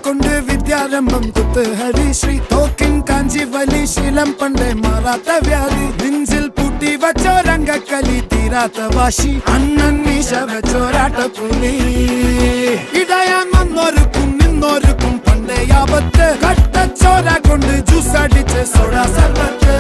കൊണ്ട് വിദ്യാരംഭം കുത്തുഹരി ശ്രീ തോക്കിൻ കാഞ്ചി വലി ശീലം പണ്ടേ മാറാത്ത വ്യാധി നെഞ്ചിൽ പൂട്ടി വച്ചോരംഗക്കലി തീരാത്ത വാശി അണ്ണൻ മീശ വെച്ചോരാട്ട പുലി ഇടയാൻ വന്നോർക്കും നിന്നോർക്കും പണ്ടേ ആപത്ത് കട്ടച്ചോര കൊണ്ട് ജ്യൂസ് അടിച്ച് സോഡ സർബത്ത്